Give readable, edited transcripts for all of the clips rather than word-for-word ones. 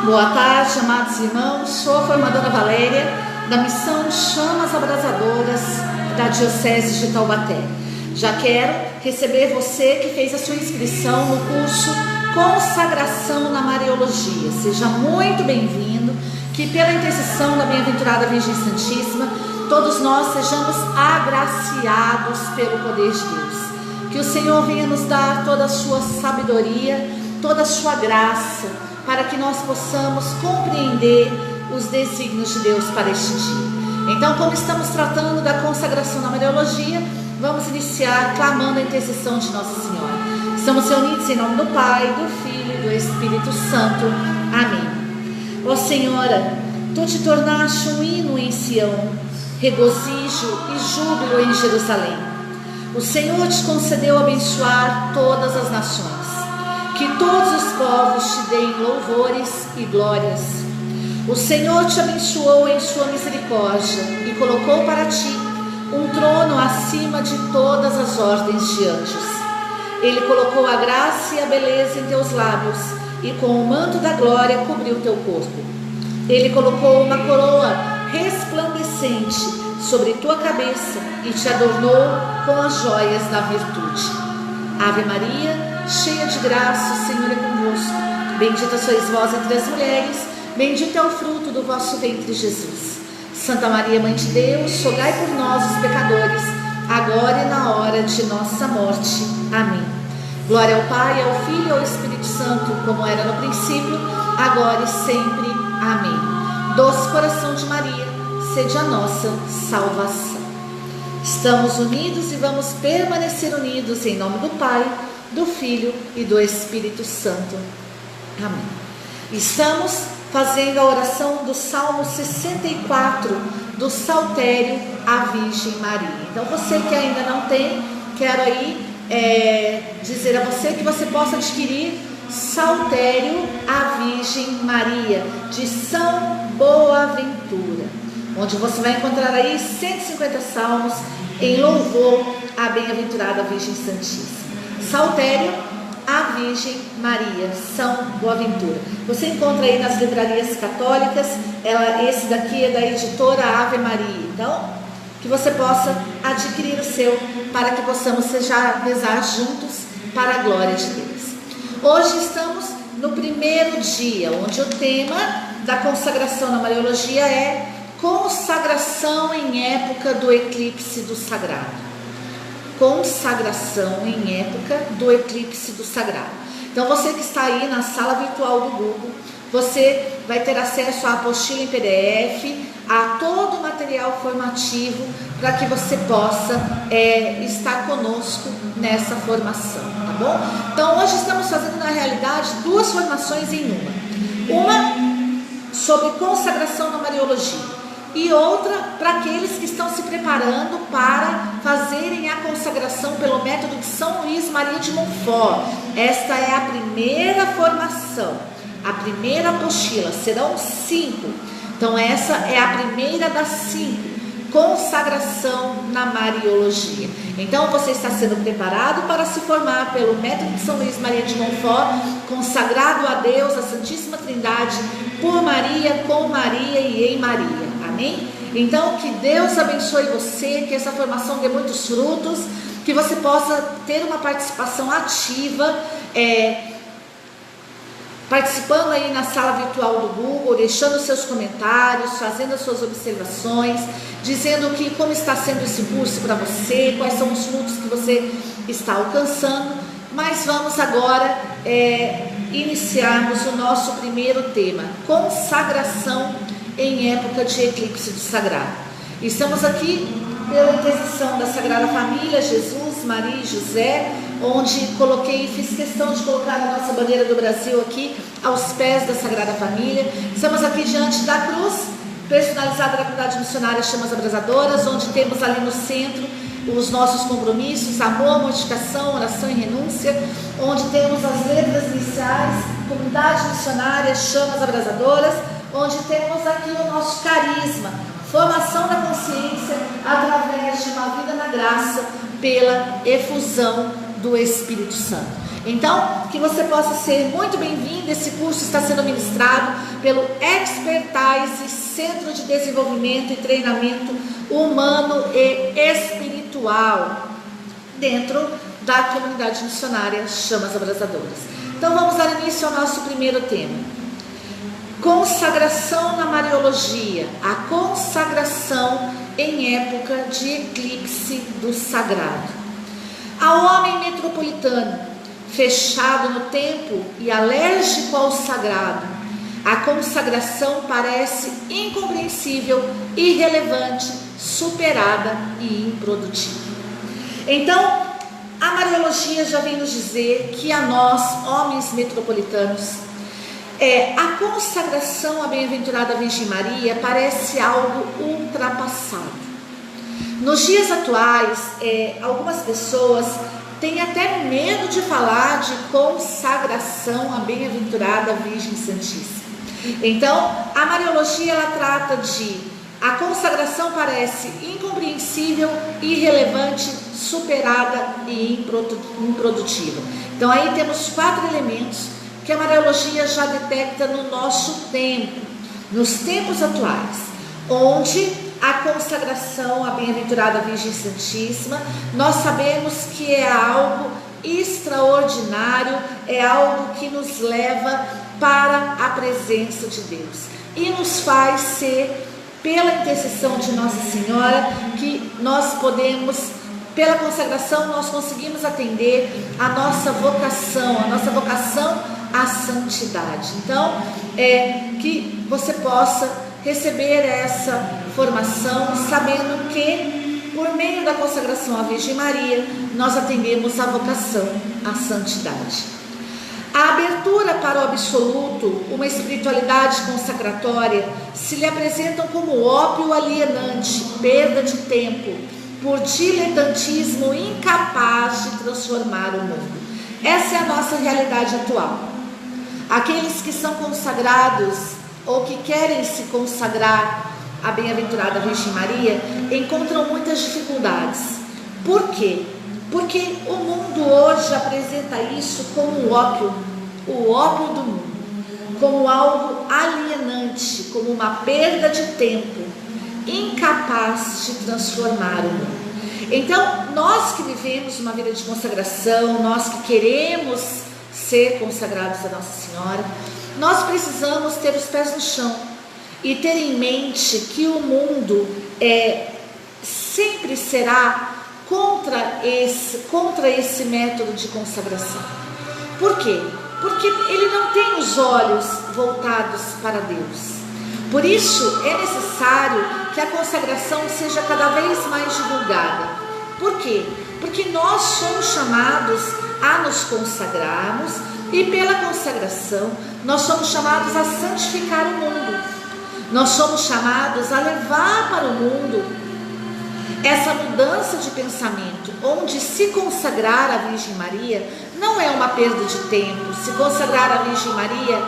Boa tarde, amados irmãos. Sou a formadora Valéria, da missão Chamas Abrasadoras da Diocese de Taubaté. Já quero receber você que fez a sua inscrição no curso Consagração na Mariologia. Seja muito bem-vindo, que pela intercessão da bem-aventurada Virgem Santíssima, todos nós sejamos agraciados pelo poder de Deus. Que o Senhor venha nos dar toda a sua sabedoria, toda a sua graça, para que nós possamos compreender os desígnios de Deus para este dia. Então, como estamos tratando da consagração na Mariologia, vamos iniciar clamando a intercessão de Nossa Senhora. Estamos reunidos em nome do Pai, do Filho e do Espírito Santo. Amém. Ó Senhora, Tu te tornaste um hino em Sião, regozijo e júbilo em Jerusalém. O Senhor te concedeu abençoar todas as nações. Que todos os povos te deem louvores e glórias. O Senhor te abençoou em sua misericórdia e colocou para ti um trono acima de todas as ordens de anjos. Ele colocou a graça e a beleza em teus lábios e com o manto da glória cobriu teu corpo. Ele colocou uma coroa resplandecente sobre tua cabeça e te adornou com as joias da virtude. Ave Maria, cheia de graça, o Senhor é convosco. Bendita sois vós entre as mulheres, bendito é o fruto do vosso ventre, Jesus. Santa Maria, Mãe de Deus, rogai por nós, os pecadores, agora e na hora de nossa morte. Amém. Glória ao Pai, ao Filho e ao Espírito Santo, como era no princípio, agora e sempre. Amém. Doce coração de Maria, sede a nossa salvação. Estamos unidos e vamos permanecer unidos em nome do Pai, do Filho e do Espírito Santo. Amém. Estamos fazendo a oração do Salmo 64, do Saltério à Virgem Maria. Então você que ainda não tem, quero aí dizer a você que você possa adquirir Saltério à Virgem Maria, de São Boaventura, onde você vai encontrar aí 150 salmos em louvor à bem-aventurada Virgem Santíssima. Saltério à Virgem Maria, São Boaventura. Você encontra aí nas livrarias católicas. Esse daqui é da editora Ave Maria. Então, que você possa adquirir o seu, para que possamos rezar juntos para a glória de Deus. Hoje estamos no primeiro dia, onde o tema da consagração na Mariologia é consagração em época do eclipse do sagrado. Consagração em época do eclipse do sagrado. Então você que está aí na sala virtual do Google, você vai ter acesso à apostila em PDF, a todo o material formativo, para que você possa estar conosco nessa formação, tá bom? Então hoje estamos fazendo na realidade duas formações em uma sobre consagração na Mariologia, e outra para aqueles que estão se preparando para fazerem a consagração pelo método de São Luís Maria de Montfort. Esta é a primeira formação, a primeira apostila, serão 5. Então essa é a primeira das 5, consagração na Mariologia. Então você está sendo preparado para se formar pelo método de São Luís Maria de Montfort, consagrado a Deus, a Santíssima Trindade, por Maria, com Maria e em Maria. Amém? Então que Deus abençoe você, que essa formação dê muitos frutos, que você possa ter uma participação ativa, participando aí na sala virtual do Google, deixando seus comentários, fazendo as suas observações, dizendo como está sendo esse curso para você, quais são os frutos que você está alcançando. Mas vamos agora iniciarmos o nosso primeiro tema, consagração em época de eclipse do sagrado. Estamos aqui pela intercessão da Sagrada Família, Jesus, Maria e José, onde fiz questão de colocar a nossa bandeira do Brasil aqui aos pés da Sagrada Família. Estamos aqui diante da cruz personalizada da comunidade missionária Chamas Abrasadoras, onde temos ali no centro os nossos compromissos, amor, mortificação, oração e renúncia, onde temos as letras iniciais, comunidade missionária Chamas Abrasadoras, onde temos aqui o nosso carisma, formação da consciência através de uma vida na graça pela efusão do Espírito Santo. Então, que você possa ser muito bem-vindo. Esse curso está sendo ministrado pelo Expertise, Centro de Desenvolvimento e Treinamento Humano e Espiritual, dentro da comunidade missionária Chamas Abrasadoras. Então, vamos dar início ao nosso primeiro tema. Consagração na Mariologia, a consagração em época de eclipse do sagrado. Ao homem metropolitano, fechado no tempo e alérgico ao sagrado, a consagração parece incompreensível, irrelevante, superada e improdutiva. Então, a Mariologia já vem nos dizer que a nós, homens metropolitanos, a consagração à bem-aventurada Virgem Maria parece algo ultrapassado. Nos dias atuais, algumas pessoas têm até medo de falar de consagração à bem-aventurada Virgem Santíssima. Então, a Mariologia ela trata de a consagração parece incompreensível, irrelevante, superada e improdutiva. Então, aí temos 4 elementos que a Mariologia já detecta no nosso tempo, nos tempos atuais, onde a consagração à bem-aventurada Virgem Santíssima, nós sabemos que é algo extraordinário, é algo que nos leva para a presença de Deus e nos faz ser, pela intercessão de Nossa Senhora, que nós podemos, pela consagração, nós conseguimos atender a nossa vocação à santidade. Então, que você possa receber essa formação, sabendo que, por meio da consagração à Virgem Maria, nós atendemos a vocação à santidade. A abertura para o absoluto, uma espiritualidade consagratória, se lhe apresentam como ópio alienante, perda de tempo, por diletantismo incapaz de transformar o mundo. Essa é a nossa realidade atual. Aqueles que são consagrados ou que querem se consagrar à bem-aventurada Virgem Maria encontram muitas dificuldades. Por quê? Porque o mundo hoje apresenta isso como o ópio do mundo, como algo alienante, como uma perda de tempo, incapaz de transformar o mundo. Então, nós que vivemos uma vida de consagração, nós que queremos ser consagrados a Nossa Senhora, nós precisamos ter os pés no chão e ter em mente que o mundo sempre será contra esse método de consagração. Por quê? Porque ele não tem os olhos voltados para Deus. Por isso é necessário que a consagração seja cada vez mais divulgada. Por quê? Porque nós somos chamados a nos consagrarmos e pela consagração nós somos chamados a santificar o mundo. Nós somos chamados a levar para o mundo essa mudança de pensamento, onde se consagrar à Virgem Maria não é uma perda de tempo, se consagrar à Virgem Maria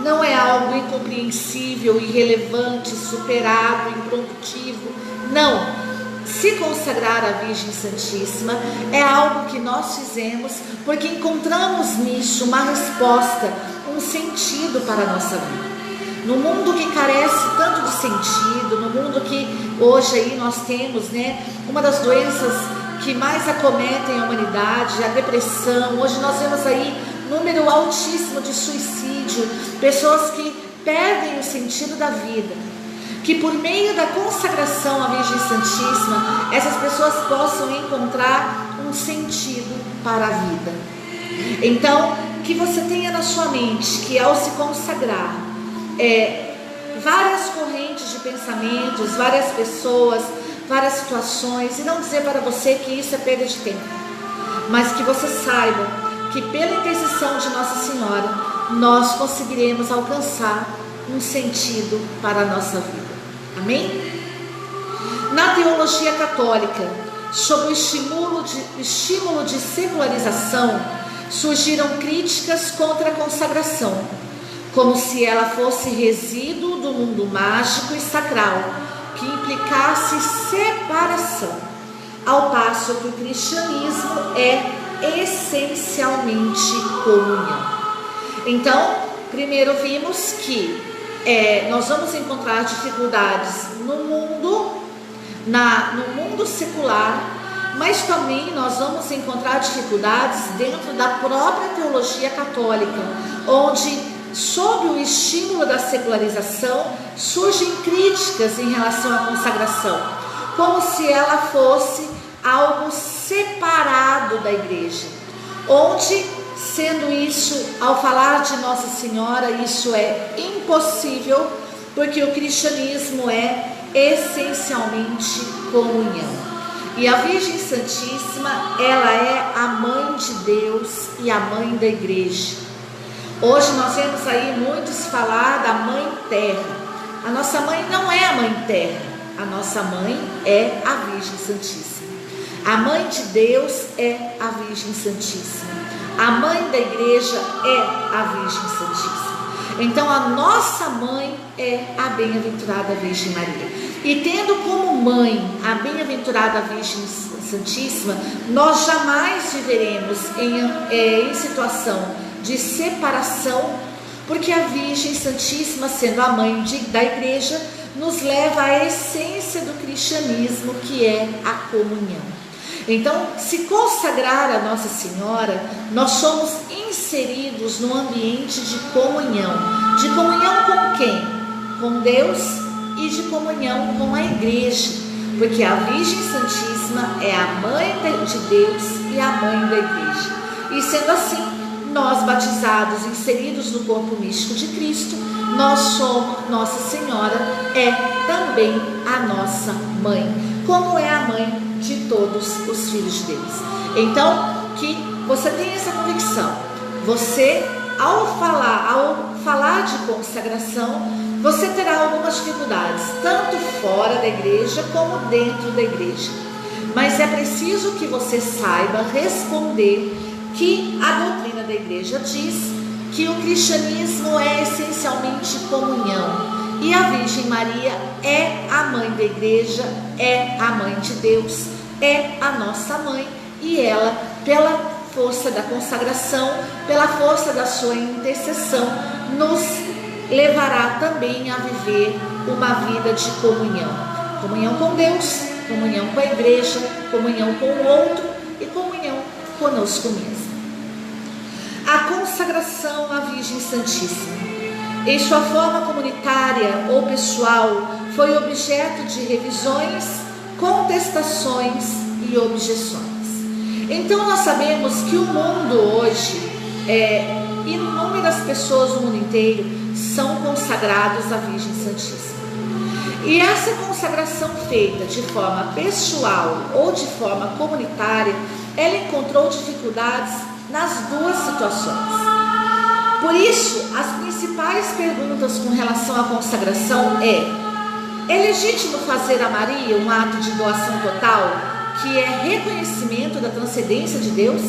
não é algo incompreensível, irrelevante, superado, improdutivo. Não, se consagrar à Virgem Santíssima é algo que nós fizemos porque encontramos nisso uma resposta, um sentido para a nossa vida. No mundo que carece tanto de sentido, no mundo que hoje aí nós temos, uma das doenças que mais acometem a humanidade, a depressão. Hoje nós vemos aí número altíssimo de suicídio, pessoas que perdem o sentido da vida. Que por meio da consagração à Virgem Santíssima, essas pessoas possam encontrar um sentido para a vida. Então, que você tenha na sua mente que ao se consagrar, várias correntes de pensamentos, várias pessoas, várias situações, e não dizer para você que isso é perda de tempo, mas que você saiba que pela intercessão de Nossa Senhora nós conseguiremos alcançar um sentido para a nossa vida. Amém? Na teologia católica, sob o estímulo de secularização, surgiram críticas contra a consagração, como se ela fosse resíduo do mundo mágico e sacral, que implicasse separação, ao passo que o cristianismo é essencialmente comunhão. Então, primeiro vimos que nós vamos encontrar dificuldades no mundo secular, mas também nós vamos encontrar dificuldades dentro da própria teologia católica, onde, sob o estímulo da secularização, surgem críticas em relação à consagração, como se ela fosse algo separado da igreja, onde, sendo isso, ao falar de Nossa Senhora, isso é impossível, porque o cristianismo é essencialmente comunhão. E a Virgem Santíssima, ela é a mãe de Deus e a mãe da igreja. Hoje nós vemos aí muitos falar da Mãe Terra. A nossa mãe não é a Mãe Terra, a nossa mãe é a Virgem Santíssima. A mãe de Deus é a Virgem Santíssima. A mãe da igreja é a Virgem Santíssima. Então a nossa mãe é a bem-aventurada Virgem Maria. E tendo como mãe a bem-aventurada Virgem Santíssima, nós jamais viveremos em situação de separação, porque a Virgem Santíssima, sendo a mãe da igreja, nos leva à essência do cristianismo, que é a comunhão. Então, se consagrar a Nossa Senhora, nós somos inseridos num ambiente de comunhão. De comunhão com quem? Com Deus, e de comunhão com a igreja, porque a Virgem Santíssima é a mãe de Deus e a mãe da igreja. E sendo assim, nós batizados, inseridos no corpo místico de Cristo, Nossa Senhora é também a nossa mãe, como é a mãe de todos os filhos de Deus. Então, que você tenha essa convicção. Você, ao falar de consagração, você terá algumas dificuldades, tanto fora da igreja como dentro da igreja. Mas é preciso que você saiba responder que a doutrina da igreja diz que o cristianismo é essencialmente comunhão. E a Virgem Maria é a mãe da igreja, é a mãe de Deus, é a nossa mãe. E ela, pela força da consagração, pela força da sua intercessão, nos levará também a viver uma vida de comunhão. Comunhão com Deus, comunhão com a igreja, comunhão com o outro e comunhão conosco mesmo. A consagração à Virgem Santíssima, em sua forma comunitária ou pessoal, foi objeto de revisões, contestações e objeções. Então nós sabemos que o mundo hoje, inúmeras pessoas no mundo inteiro são consagrados à Virgem Santíssima. E essa consagração feita de forma pessoal ou de forma comunitária, ela encontrou dificuldades nas duas situações. Por isso, as principais perguntas com relação à consagração é legítimo fazer a Maria um ato de doação total, que é reconhecimento da transcendência de Deus?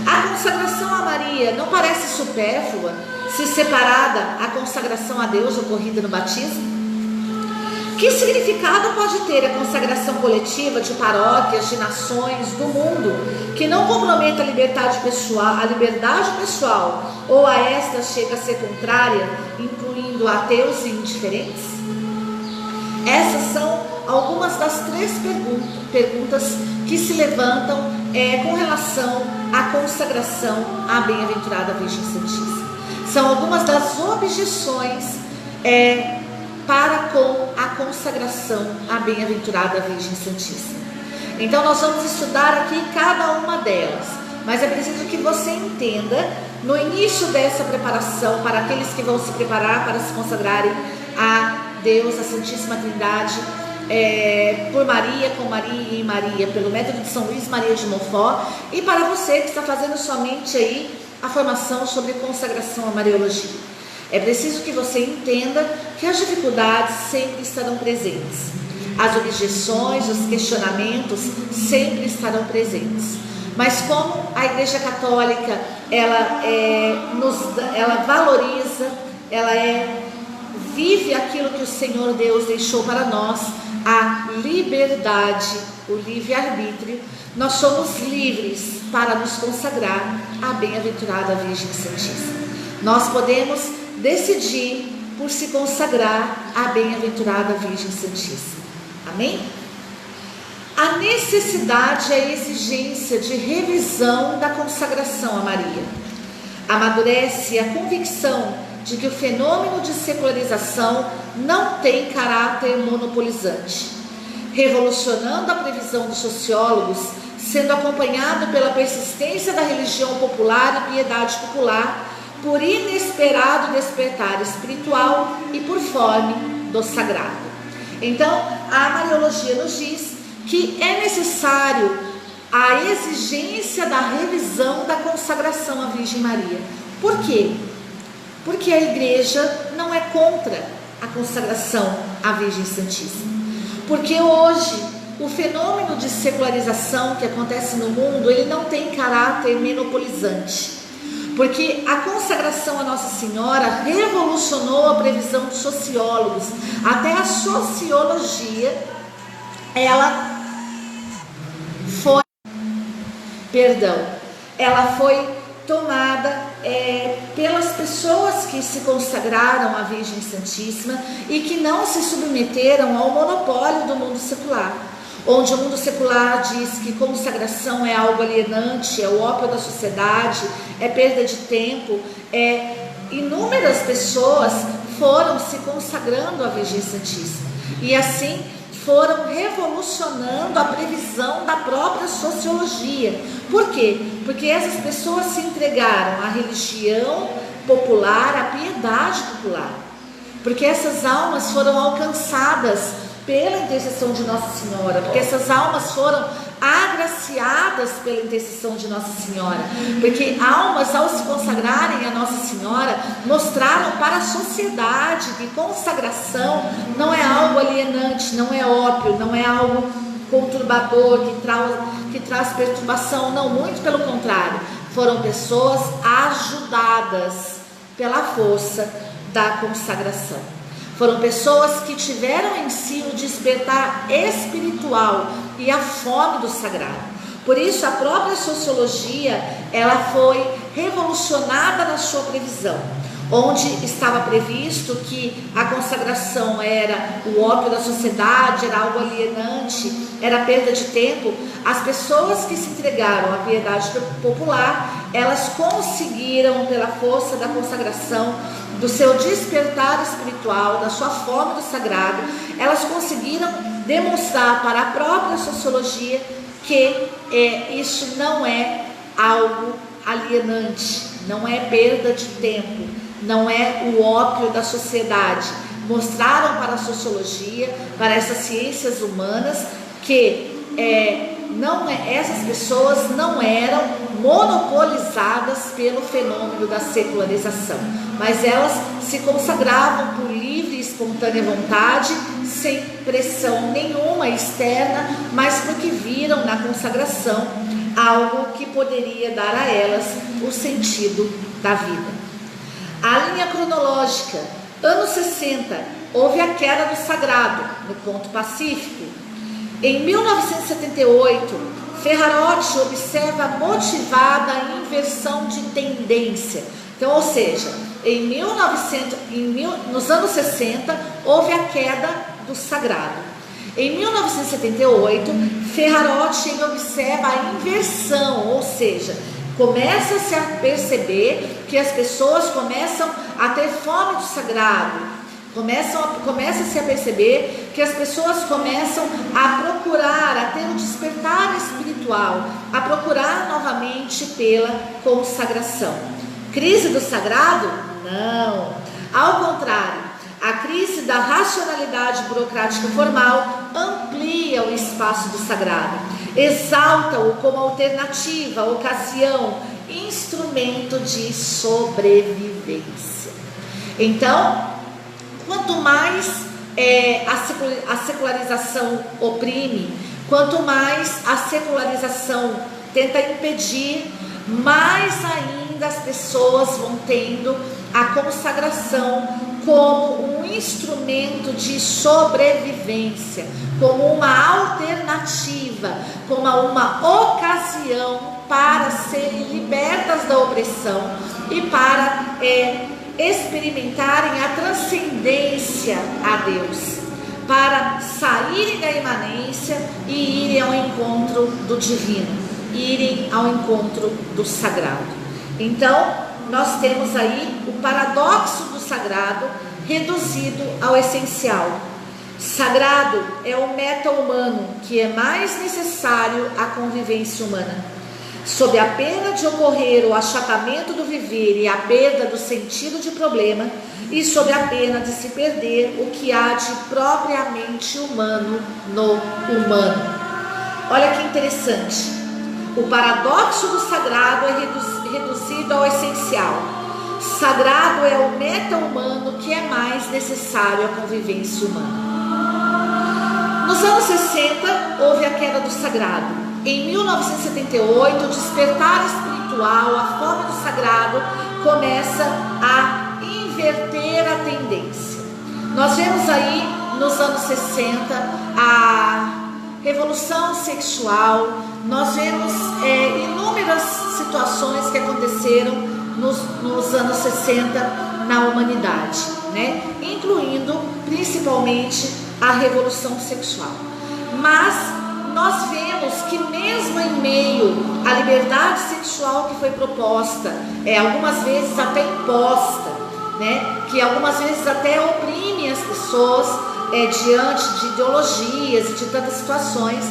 A consagração a Maria não parece supérflua se separada a consagração a Deus ocorrida no batismo? Que significado pode ter a consagração coletiva de paróquias, de nações, do mundo, que não comprometa a liberdade pessoal, ou a esta chega a ser contrária, incluindo ateus e indiferentes? Essas são algumas das 3 perguntas que se levantam com relação à consagração à bem-aventurada Virgem Santíssima. São algumas das objeções para com a consagração à bem-aventurada Virgem Santíssima. Então nós vamos estudar aqui cada uma delas, mas é preciso que você entenda, no início dessa preparação, para aqueles que vão se preparar para se consagrarem a Deus, a Santíssima Trindade, por Maria, com Maria e em Maria, pelo método de São Luís Maria de Montfort, e para você que está fazendo somente aí a formação sobre consagração à Mariologia. É preciso que você entenda que as dificuldades sempre estarão presentes. As objeções, os questionamentos sempre estarão presentes. Mas como a Igreja Católica, ela valoriza, vive aquilo que o Senhor Deus deixou para nós, a liberdade, o livre-arbítrio, nós somos livres para nos consagrar à bem-aventurada Virgem Santíssima. Nós podemos decidir por se consagrar à bem-aventurada Virgem Santíssima. Amém? A necessidade e a exigência de revisão da consagração a Maria amadurece a convicção de que o fenômeno de secularização não tem caráter monopolizante, revolucionando a previsão dos sociólogos, sendo acompanhado pela persistência da religião popular e piedade popular, por inesperado despertar espiritual e por fome do sagrado. Então, a Mariologia nos diz que é necessário a exigência da revisão da consagração à Virgem Maria. Por quê? Porque a Igreja não é contra a consagração à Virgem Santíssima. Porque hoje o fenômeno de secularização que acontece no mundo, ele não tem caráter monopolizante. Porque a consagração à Nossa Senhora revolucionou a previsão dos sociólogos. Até a sociologia, ela foi tomada pelas pessoas que se consagraram à Virgem Santíssima e que não se submeteram ao monopólio do mundo secular, onde o mundo secular diz que consagração é algo alienante, é o ópio da sociedade, é perda de tempo. Inúmeras pessoas foram se consagrando à Virgem Santíssima e assim foram revolucionando a previsão da própria sociologia. Por quê? Porque essas pessoas se entregaram à religião popular, à piedade popular. Porque essas almas foram alcançadas pela intercessão de Nossa Senhora, porque essas almas foram agraciadas pela intercessão de Nossa Senhora, porque almas, ao se consagrarem a Nossa Senhora, mostraram para a sociedade que consagração não é algo alienante, não é ópio, não é algo conturbador, que traz perturbação, não, muito pelo contrário, foram pessoas ajudadas pela força da consagração. Foram pessoas que tiveram em si o despertar espiritual e a fome do sagrado. Por isso, a própria sociologia, ela foi revolucionada na sua previsão, onde estava previsto que a consagração era o ópio da sociedade, era algo alienante, era perda de tempo. As pessoas que se entregaram à piedade popular, elas conseguiram, pela força da consagração, do seu despertar espiritual, da sua fome do sagrado, elas conseguiram demonstrar para a própria sociologia que isso não é algo alienante, não é perda de tempo, não é o ópio da sociedade. Mostraram para a sociologia, para essas ciências humanas, que essas pessoas não eram monopolizadas pelo fenômeno da secularização, mas elas se consagravam por livre e espontânea vontade, sem pressão nenhuma externa, mas porque viram na consagração algo que poderia dar a elas o sentido da vida. A linha cronológica, anos 60, houve a queda do sagrado no ponto pacífico. Em 1978, Ferrarotti observa motivada a inversão de tendência. Então, ou seja, nos anos 60, houve a queda do sagrado. Em 1978, Ferrarotti observa a inversão, ou seja, começa-se a perceber que as pessoas começam a ter fome do sagrado. Começa-se a perceber que as pessoas começam a procurar, a ter um despertar espiritual, a procurar novamente pela consagração. Crise do sagrado? Não. Ao contrário, a crise da racionalidade burocrática formal amplia o espaço do sagrado, exalta-o como alternativa, ocasião, instrumento de sobrevivência. Então, quanto mais a secularização oprime, quanto mais a secularização tenta impedir, mais ainda as pessoas vão tendo a consagração como um instrumento de sobrevivência, como uma alternativa, como uma ocasião para serem libertas da opressão e para experimentarem a transcendência a Deus, para saírem da imanência e irem ao encontro do divino, irem ao encontro do sagrado. Então, nós temos aí o paradoxo do sagrado reduzido ao essencial. Sagrado é o meta-humano que é mais necessário à convivência humana. Sob a pena de ocorrer o achatamento do viver e a perda do sentido de problema, e sob a pena de se perder o que há de propriamente humano no humano. Olha que interessante. O paradoxo do sagrado é reduzido ao essencial. Sagrado é o meta-humano que é mais necessário à convivência humana. Nos anos 60, houve a queda do sagrado. Em 1978, o despertar espiritual, a fome do sagrado, começa a inverter a tendência. Nós vemos aí, nos anos 60, a revolução sexual. Nós vemos inúmeras situações que aconteceram nos anos 60 na humanidade, né? Incluindo principalmente a revolução sexual. Mas nós vemos que mesmo em meio à liberdade sexual que foi proposta, algumas vezes até imposta, né? Que algumas vezes até oprime as pessoas diante de ideologias e de tantas situações,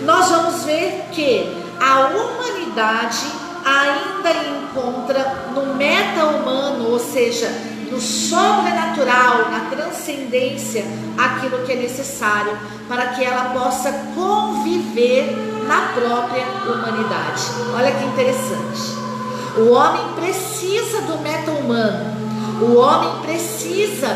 nós vamos ver que a humanidade ainda encontra no meta-humano, ou seja, no sobrenatural, na transcendência, aquilo que é necessário para que ela possa conviver na própria humanidade. Olha que interessante. O homem precisa do meta-humano, o homem precisa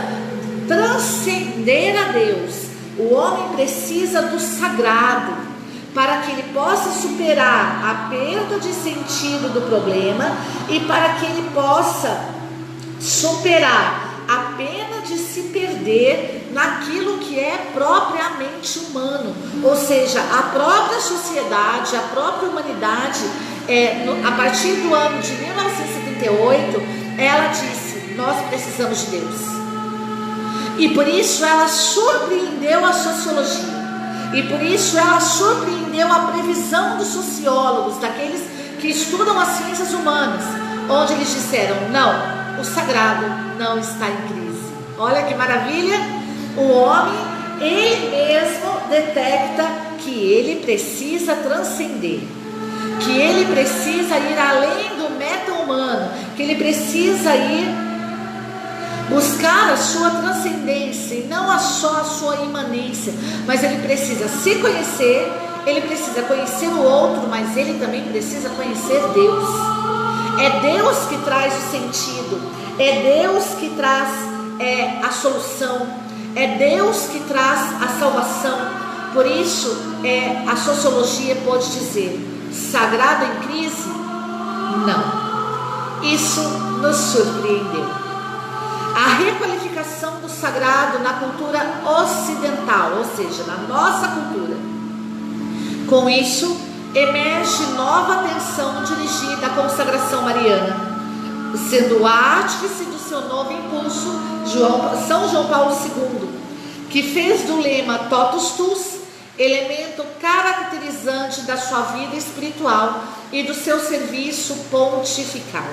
transcender a Deus, o homem precisa do sagrado, para que ele possa superar a perda de sentido do problema e para que ele possa superar a pena de se perder naquilo que é propriamente humano, ou seja, a própria sociedade, a própria humanidade, a partir do ano de 1978, ela disse: nós precisamos de Deus. E por isso ela surpreendeu a sociologia, e por isso ela surpreendeu a previsão dos sociólogos, daqueles que estudam as ciências humanas, onde eles disseram: não, o sagrado não está em crise. Olha que maravilha! O homem, ele mesmo detecta que ele precisa transcender, que ele precisa ir além do meta-humano, que ele precisa ir buscar a sua transcendência e não só a sua imanência, mas ele precisa se conhecer, ele precisa conhecer o outro, mas ele também precisa conhecer Deus. É Deus que traz o sentido, é Deus que traz a solução, é Deus que traz a salvação. Por isso a sociologia pode dizer: sagrado em crise? Não. Isso nos surpreendeu. A requalificação do sagrado na cultura ocidental, ou seja, na nossa cultura. Com isso, emerge nova atenção dirigida à consagração mariana, sendo o artífice do seu novo impulso São João Paulo II, que fez do lema Totus Tus elemento caracterizante da sua vida espiritual e do seu serviço pontifical,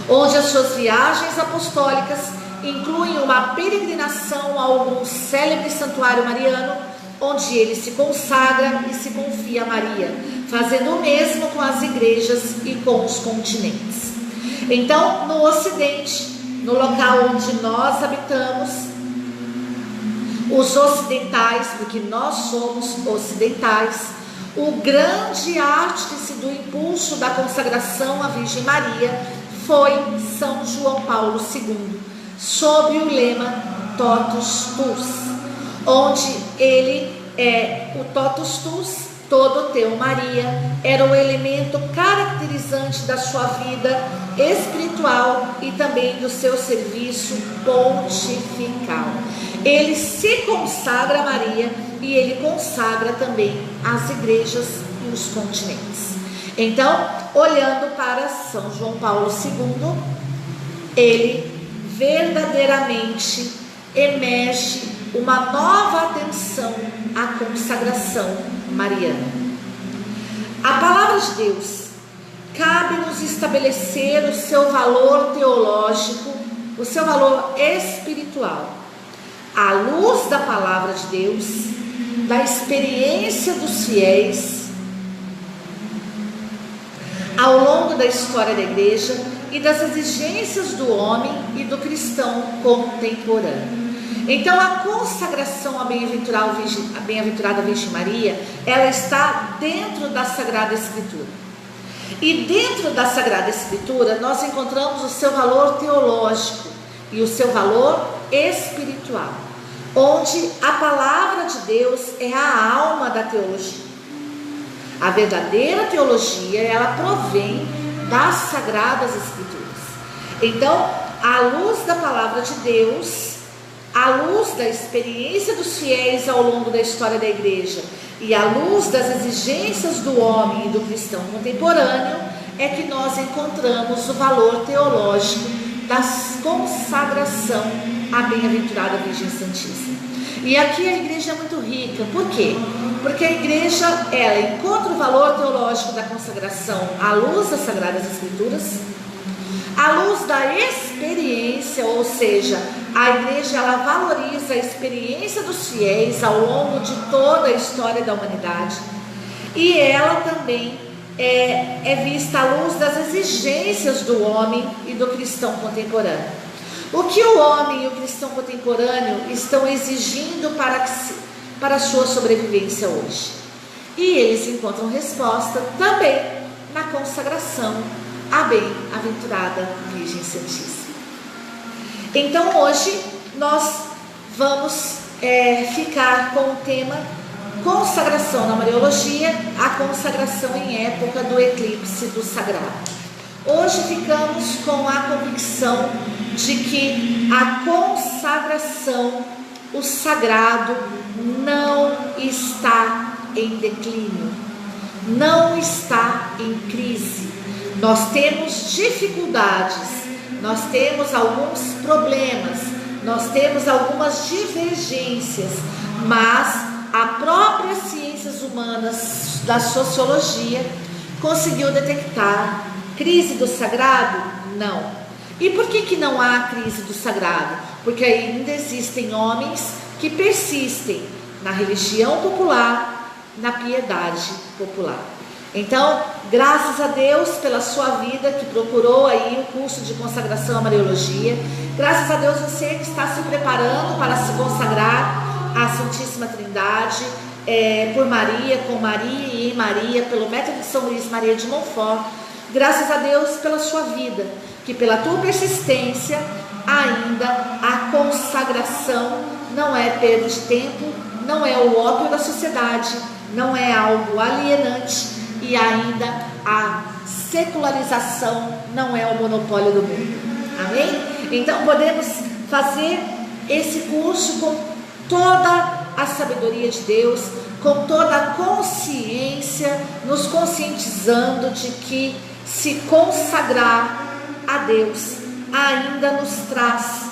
onde as suas viagens apostólicas incluem uma peregrinação a algum célebre santuário mariano, onde ele se consagra e se confia a Maria, fazendo o mesmo com as igrejas e com os continentes. Então, no Ocidente, no local onde nós habitamos, os ocidentais, porque nós somos ocidentais, o grande artífice do impulso da consagração à Virgem Maria foi São João Paulo II, sob o lema Totus Tus, onde o Totus Tus todo teu. Maria era o elemento caracterizante da sua vida espiritual e também do seu serviço pontifical. Ele se consagra a Maria e ele consagra também as igrejas e os continentes. Então, olhando para São João Paulo II, ele verdadeiramente emerge uma nova atenção à consagração mariana. A palavra de Deus cabe-nos estabelecer o seu valor teológico, o seu valor espiritual, à luz da palavra de Deus, da experiência dos fiéis ao longo da história da igreja e das exigências do homem e do cristão contemporâneo. Então, a consagração à bem-aventurada Virgem Maria, ela está dentro da Sagrada Escritura. E dentro da Sagrada Escritura, nós encontramos o seu valor teológico e o seu valor espiritual, onde a palavra de Deus é a alma da teologia. A verdadeira teologia, ela provém das Sagradas Escrituras. Então, à luz da palavra de Deus, à luz da experiência dos fiéis ao longo da história da igreja e à luz das exigências do homem e do cristão contemporâneo, é que nós encontramos o valor teológico da consagração à bem-aventurada Virgem Santíssima. E aqui a igreja é muito rica. Por quê? Porque a igreja, ela encontra o valor teológico da consagração à luz das Sagradas Escrituras, à luz da experiência, ou seja, a igreja, ela valoriza a experiência dos fiéis ao longo de toda a história da humanidade, e ela também é vista à luz das exigências do homem e do cristão contemporâneo. O que o homem e o cristão contemporâneo estão exigindo para a sua sobrevivência hoje? E eles encontram resposta também na consagração à bem-aventurada Virgem Santíssima. Então hoje nós vamos ficar com o tema consagração na Mariologia, a consagração em época do eclipse do sagrado. Hoje ficamos com a convicção de que a consagração, o sagrado, não está em declínio, não está em crise. Nós temos dificuldades, nós temos alguns problemas, nós temos algumas divergências, mas a própria ciências humanas da sociologia conseguiu detectar crise do sagrado? Não. E por que não há crise do sagrado? Porque ainda existem homens que persistem na religião popular, na piedade popular. Então, graças a Deus pela sua vida que procurou aí o curso de consagração à Mariologia, graças a Deus você que está se preparando para se consagrar à Santíssima Trindade, por Maria, com Maria e em Maria, pelo método de São Luís Maria de Montfort. Graças a Deus pela sua vida, que pela tua persistência ainda a consagração não é perda de tempo, não é o ópio da sociedade, não é algo alienante, e ainda a secularização não é o monopólio do mundo. Amém? Então podemos fazer esse curso com toda a sabedoria de Deus, com toda a consciência, nos conscientizando de que se consagrar a Deus ainda nos traz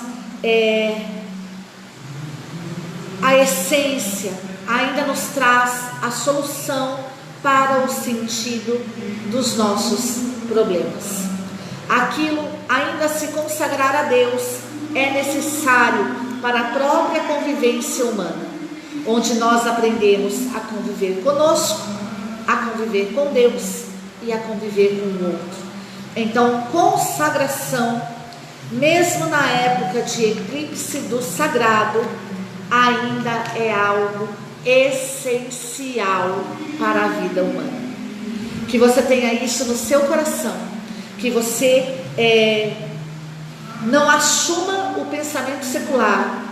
a essência, ainda nos traz a solução para o sentido dos nossos problemas. Aquilo, ainda se consagrar a Deus, é necessário para a própria convivência humana, onde nós aprendemos a conviver conosco, a conviver com Deus e a conviver com o outro. Então, consagração, mesmo na época de eclipse do sagrado, ainda é algo essencial para a vida humana. Que você tenha isso no seu coração, que você não assuma o pensamento secular,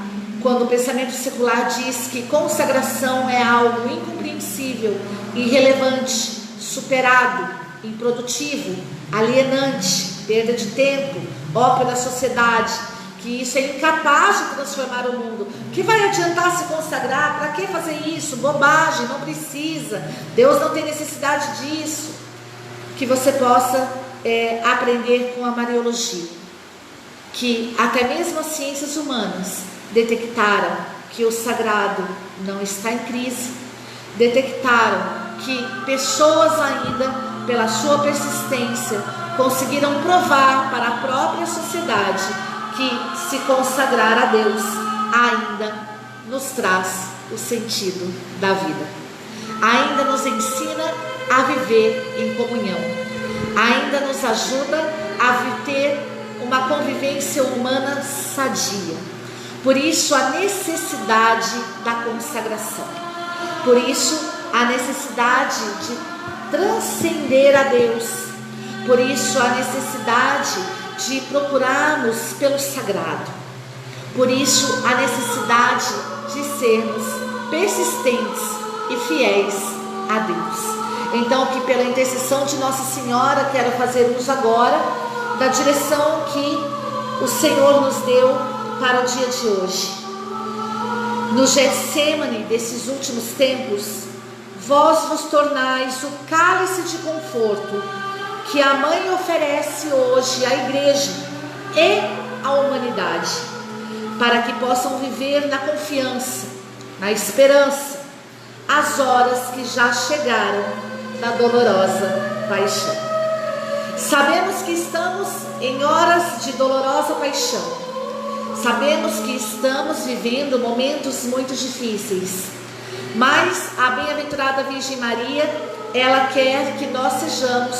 quando o pensamento secular diz que consagração é algo incompreensível, irrelevante, superado, improdutivo, alienante, perda de tempo, ópio da sociedade, que isso é incapaz de transformar o mundo. Que vai adiantar se consagrar? Para que fazer isso? Bobagem, não precisa. Deus não tem necessidade disso. Que você possa aprender com a Mariologia, que até mesmo as ciências humanas detectaram que o sagrado não está em crise, detectaram que pessoas ainda, pela sua persistência, conseguiram provar para a própria sociedade que se consagrar a Deus ainda nos traz o sentido da vida, ainda nos ensina a viver em comunhão, ainda nos ajuda a ter uma convivência humana sadia. Por isso a necessidade da consagração, por isso a necessidade de transcender a Deus, por isso a necessidade de procurarmos pelo sagrado, por isso a necessidade de sermos persistentes e fiéis a Deus. Então, que pela intercessão de Nossa Senhora, quero fazer uso agora da direção que o Senhor nos deu para o dia de hoje. No Getsemane desses últimos tempos, vós vos tornais o cálice de conforto que a Mãe oferece hoje à Igreja e à humanidade, para que possam viver na confiança, na esperança, as horas que já chegaram da dolorosa paixão. Sabemos que estamos em horas de dolorosa paixão, sabemos que estamos vivendo momentos muito difíceis, mas a bem-aventurada Virgem Maria, ela quer que nós sejamos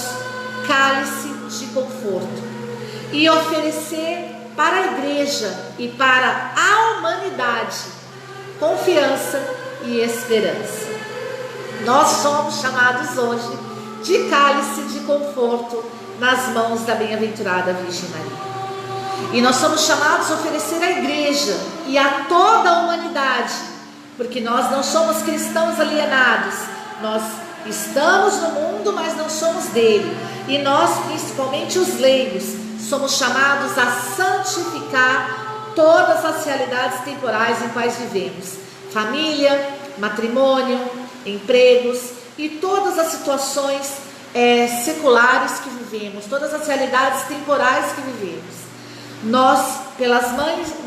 cálice de conforto e oferecer para a Igreja e para a humanidade confiança e esperança. Nós somos chamados hoje de cálice de conforto nas mãos da bem-aventurada Virgem Maria. E nós somos chamados a oferecer à Igreja e a toda a humanidade, porque nós não somos cristãos alienados, nós estamos no mundo, mas não somos dele. E nós, principalmente os leigos, somos chamados a santificar todas as realidades temporais em quais vivemos. Família, matrimônio, empregos e todas as situações seculares que vivemos, todas as realidades temporais que vivemos. Nós, pelas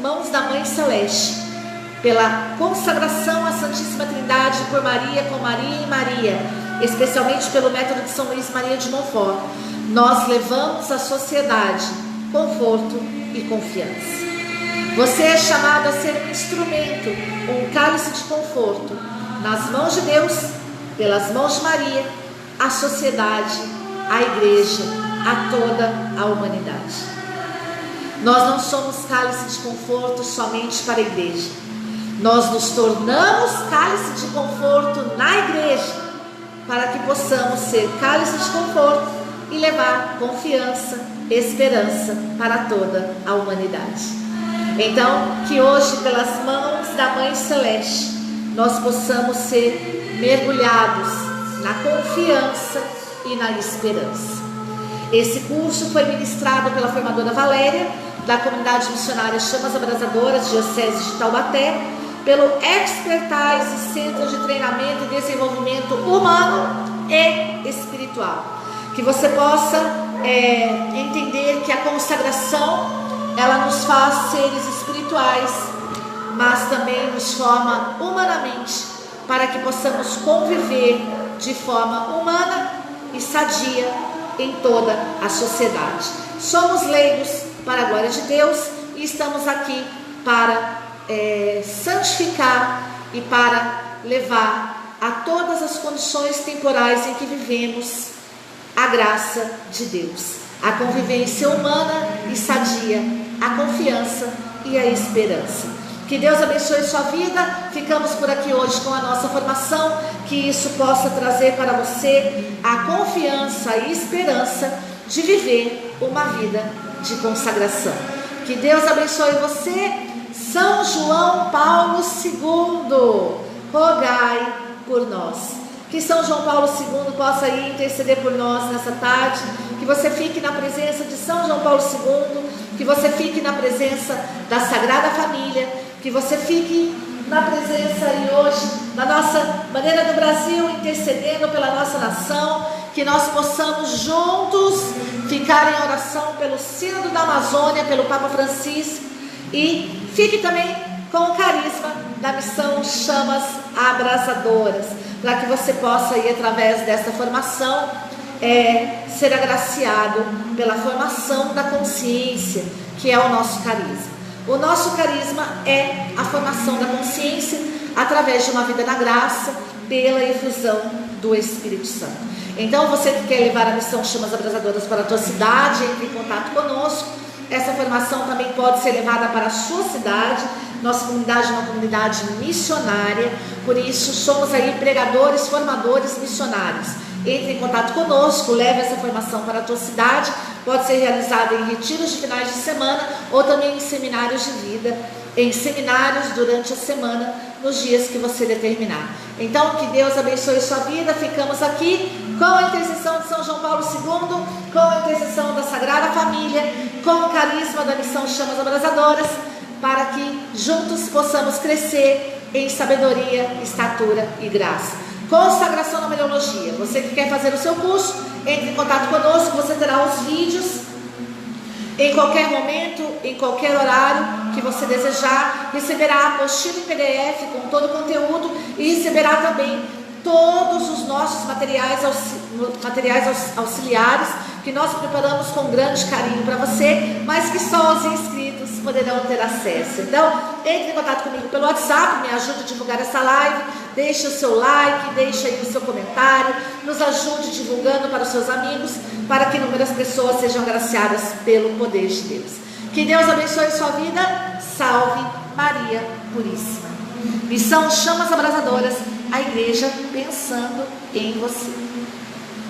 mãos da Mãe Celeste, pela consagração à Santíssima Trindade por Maria, com Maria e Maria, especialmente pelo método de São Luís Maria de Montfort, nós levamos à sociedade conforto e confiança. Você é chamado a ser um instrumento, um cálice de conforto, nas mãos de Deus, pelas mãos de Maria, à sociedade, à Igreja, a toda a humanidade. Nós não somos cálice de conforto somente para a Igreja. Nós nos tornamos cálice de conforto na Igreja, para que possamos ser cálice de conforto e levar confiança, esperança para toda a humanidade. Então, que hoje, pelas mãos da Mãe Celeste, nós possamos ser mergulhados na confiança e na esperança. Esse curso foi ministrado pela formadora Valéria, da comunidade missionária Chamas Abrasadoras, Diocese de Taubaté, pelo Expertise, Centro de Treinamento e Desenvolvimento Humano e Espiritual. Que você possa entender que a consagração, ela nos faz seres espirituais, mas também nos forma humanamente, para que possamos conviver de forma humana e sadia em toda a sociedade. Somos leigos para a glória de Deus e estamos aqui para santificar e para levar a todas as condições temporais em que vivemos a graça de Deus, a convivência humana e sadia, a confiança e a esperança. Que Deus abençoe sua vida. Ficamos por aqui hoje com a nossa formação, que isso possa trazer para você a confiança e esperança de viver uma vida de consagração. Que Deus abençoe você. São João Paulo II, rogai por nós. Que São João Paulo II possa aí interceder por nós nessa tarde. Que você fique na presença de São João Paulo II. Que você fique na presença da Sagrada Família. Que você fique na presença aí hoje da nossa bandeira do Brasil, intercedendo pela nossa nação. Que nós possamos juntos ficar em oração pelo Sínodo da Amazônia, pelo Papa Francisco. E fique também com o carisma da missão Chamas Abrasadoras, para que você possa ir através dessa formação ser agraciado pela formação da consciência, que é o nosso carisma. O nosso carisma é a formação da consciência através de uma vida na graça, pela efusão do Espírito Santo. Então, você que quer levar a missão Chamas Abrasadoras para a tua cidade, entre em contato conosco. Essa formação também pode ser levada para a sua cidade. Nossa comunidade é uma comunidade missionária, por isso somos aí pregadores, formadores, missionários. Entre em contato conosco, leve essa formação para a tua cidade. Pode ser realizada em retiros de finais de semana ou também em seminários de vida, em seminários durante a semana, nos dias que você determinar. Então, que Deus abençoe sua vida. Ficamos aqui com a intercessão de São João Paulo II, com a intercessão da Sagrada Família, com o carisma da missão Chamas Abrasadoras, para que juntos possamos crescer em sabedoria, estatura e graça. Consagração na Mariologia. Você que quer fazer o seu curso, entre em contato conosco. Você terá os vídeos em qualquer momento, em qualquer horário que você desejar. Receberá a apostila em PDF com todo o conteúdo e receberá também todos os nossos materiais auxiliares que nós preparamos com grande carinho para você, mas que só os inscritos poderão ter acesso. Então, entre em contato comigo pelo WhatsApp, me ajude a divulgar essa live, deixe o seu like, deixe aí o seu comentário, nos ajude divulgando para os seus amigos, para que inúmeras pessoas sejam agraciadas pelo poder de Deus. Que Deus abençoe sua vida. Salve Maria Puríssima. Missão Chamas Abrasadoras, a igreja pensando em você.